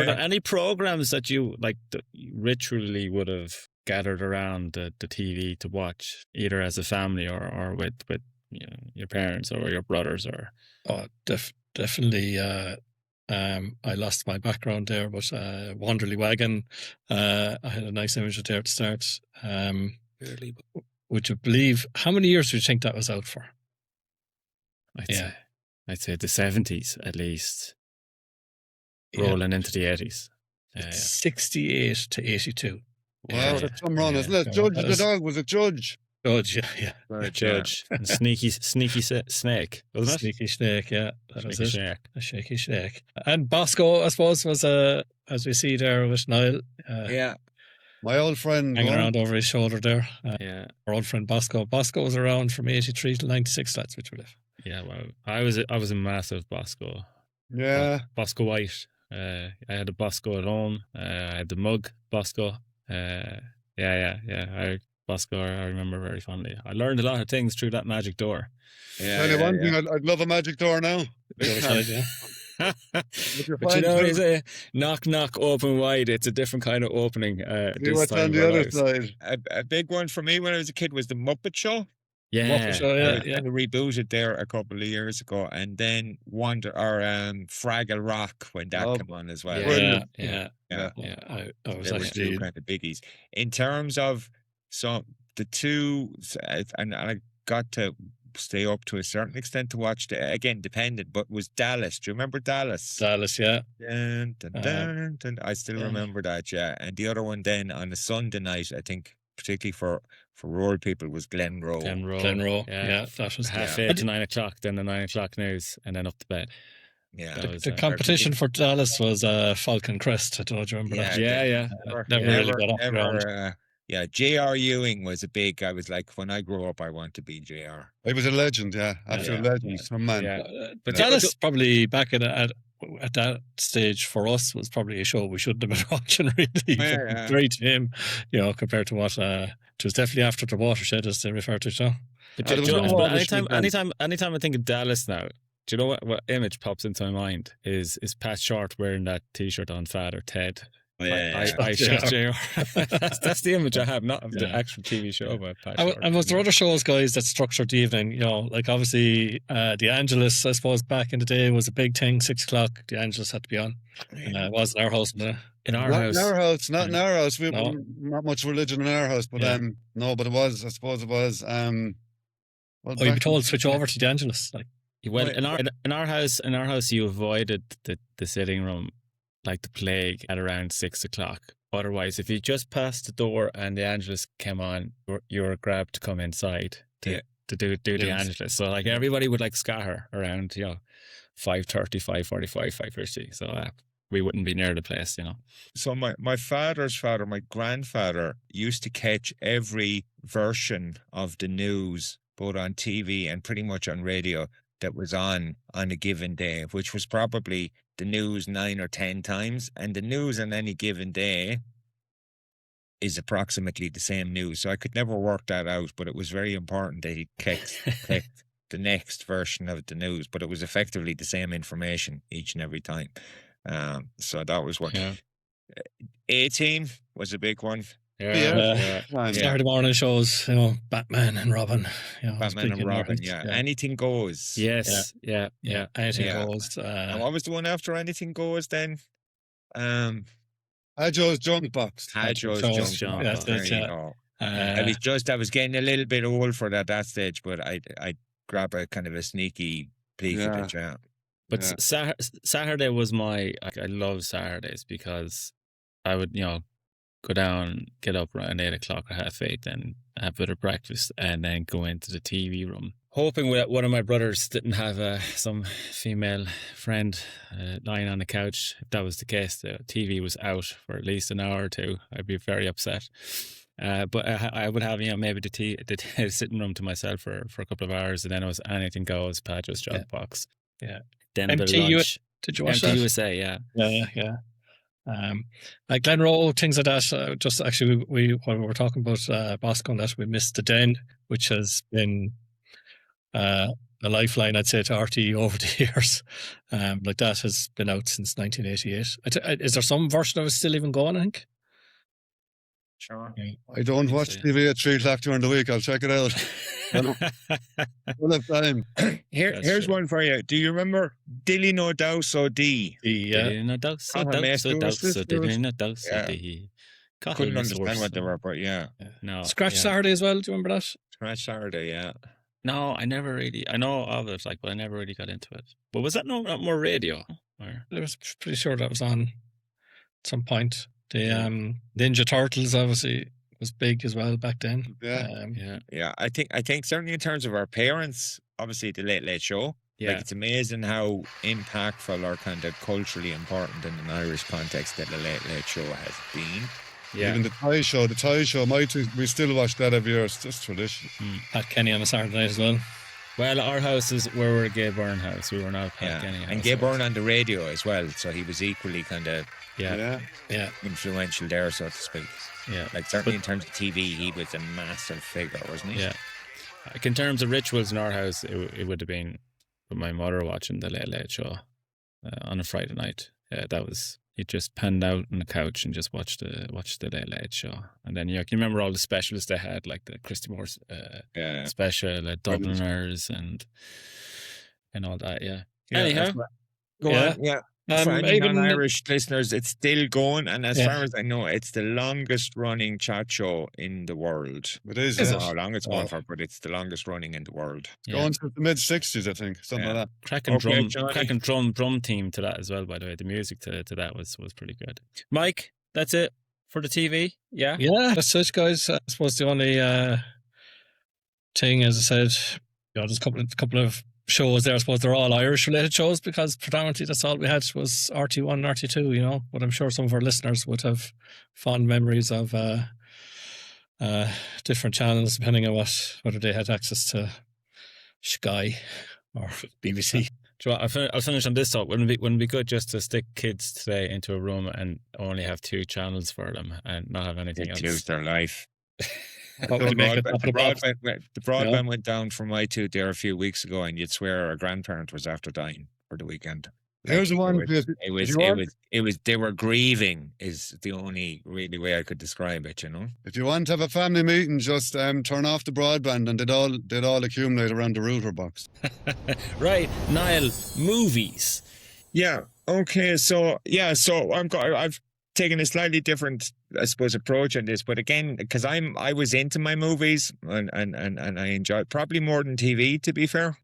Were there any programs that you like that you ritually would have gathered around the TV to watch, either as a family or with your parents or your brothers or? Oh, definitely. I lost my background there, but Wanderly Wagon. I had a nice image there to start. Would you believe how many years do you think that was out for? I'd say the 70s at least, rolling into the 80s. 68 to 82. Wow, that's some run, isn't it? Judge the dog was a judge. Judge, yeah. Judge. And sneaky snake, wasn't it? Sneaky snake, yeah. That was it. Snake. A shaky snake. And Bosco, I suppose, was as we see there with Niall. My old friend hanging around over his shoulder there. Our old friend Bosco. Bosco was around from 83 to 96. That's which we live. Yeah, well, I was a massive Bosco. Yeah, Bosco White. I had a Bosco at home. I had the mug Bosco. Bosco, I remember very fondly. I learned a lot of things through that magic door. One thing, I'd love a magic door now. But it's a knock, open wide. It's a different kind of opening. See what's on the other side. A big one for me when I was a kid was the Muppet Show. Yeah, Muppet Show, yeah. They rebooted there a couple of years ago, and then Fraggle Rock when that came on as well. Yeah. I was actually kind of biggies in terms of the two, and I got to stay up to a certain extent to watch again dependent, but was Dallas. Do you remember Dallas? Dallas, yeah. Dun, dun, dun, dun. I still remember that, yeah. And the other one then on a Sunday night, I think particularly for rural people, was Glenroe. Glenroe, yeah. That was 8:30 to 9 o'clock, then the 9 o'clock news, and then up to bed. Yeah, the competition for Dallas was Falcon Crest. I don't know if you remember that. Yeah. Never really got off the ground. Yeah, J.R. Ewing was I was like, when I grow up, I want to be J.R. He was a legend, absolute legend, some man. Yeah. But Dallas probably back at that stage for us was probably a show we shouldn't have been watching really. Great to him, compared to what it was definitely after the watershed, as they refer to it. So. But anytime I think of Dallas now, do you know what image pops into my mind is Pat Short wearing that T-shirt on Fat or Ted. I shot JR. That's the image I have, not of the actual TV show. But and was there other shows, guys, that structured the evening? Like obviously the Angelus, I suppose, back in the day was a big thing. 6 o'clock, the Angelus had to be on. It was in our house. Not in our house. We not much religion in our house, but no, but it was. I suppose it was. You'd be told to switch over to the Angelus. Well, in our house, you avoided the sitting room like the plague at around 6 o'clock. Otherwise, if you just passed the door and the Angelus came on, you were grabbed to come inside to do the Angelus. So like everybody would scatter around 5:30, 5:45, 5:50. So we wouldn't be near the place, So my father's father, my grandfather, used to catch every version of the news, both on TV and pretty much on radio, that was on a given day, which was probably the news 9 or 10 times. And the news on any given day is approximately the same news. So I could never work that out, but it was very important that he kept the next version of the news, but it was effectively the same information each and every time. So that was what. Yeah. 18 was a big one. Saturday morning shows, Batman and Robin. Batman and Robin, Anything Goes. Yes, yeah. Anything Goes. And what was the one after Anything Goes then? Pajo's Junkbox. Pajo's Junkbox. There you go. I was getting a little bit old for that at that stage, but I'd grab a kind of a sneaky peek at it, But Saturday was I love Saturdays because I would, go down, get up around 8 o'clock or 8:30, then have a bit of breakfast, and then go into the TV room. Hoping that one of my brothers didn't have some female friend lying on the couch. If that was the case, the TV was out for at least an hour or two. I'd be very upset. But I would have, maybe the sitting room to myself for a couple of hours, and then it was Anything Goes, Pajo's Junkbox. Yeah. Then a bit of lunch. Did you watch that? USA, yeah. Yeah. Like Glenroe, things like that. Just actually, when we were talking about Bosco and that, we missed the Den, which has been a lifeline, I'd say, to RTE over the years. Like that has been out since 1988. Is there some version of it still even going, I think? Sure. Yeah. I don't watch TV at 3 o'clock during the week. I'll check it out. Full of time. Here's one for you. Do you remember Dilly No Douse O D? Yeah. Couldn't understand what they were, but yeah. No. Scratch Saturday as well. Do you remember that? Scratch Saturday, yeah. No, I never really. I know of it, like, but I never really got into it. But was that not more radio? Or? I was pretty sure that was on at some point. The Ninja Turtles obviously was big as well back then. Yeah. I think certainly in terms of our parents, obviously the Late Late Show. Yeah. Like, it's amazing how impactful or kind of culturally important in an Irish context that the Late Late Show has been. Yeah. Even the Toy Show. We still watch that every year. It's just tradition. Pat Kenny on a Saturday night as well. Well, our house is where we're a Gay Byrne house. We were not Pat Kenny house. And Gay Byrne on the radio as well, so he was equally kind of influential there, so to speak. Yeah. Like, certainly in terms of TV, he was a massive figure, wasn't he? Yeah. Like, in terms of rituals in our house, it would have been with my mother watching the Late Late Show on a Friday night. That was, you just panned out on the couch and just watched the Late Late Show. And then you remember all the specials they had, like the Christy Moore's special, Dubliners and all that. Yeah. Anyhow, go on. Yeah. For any non-Irish listeners, it's still going, and as far as I know, it's the longest running chat show in the world. It is. I don't know how long it's going for, but it's the longest running in the world. Going to the mid-60s, I think, something like that. Cracking drum team to that as well, by the way. The music to that was pretty good. Mike, that's it for the TV. Yeah, that's it, guys. I suppose the only thing, as I said, there's a couple of shows there. I suppose they're all Irish related shows because predominantly that's all we had was RT1 and RT2, but I'm sure some of our listeners would have fond memories of different channels depending on whether they had access to Sky or BBC. I'll finish on this thought. Wouldn't it be good just to stick kids today into a room and only have 2 channels for them and not have anything else? Choose their life. The broadband went down for my 2 there a few weeks ago, and you'd swear a grandparent was after dying for the weekend. Here's the one. It was. They were grieving. Is the only really way I could describe it. If you want to have a family meeting, just turn off the broadband, and they'd all accumulate around the router box. Right, Niall. Movies. Yeah. Okay. So I've taken a slightly different, I suppose, approach on this, but again, because I was into my movies and I enjoyed probably more than TV, to be fair.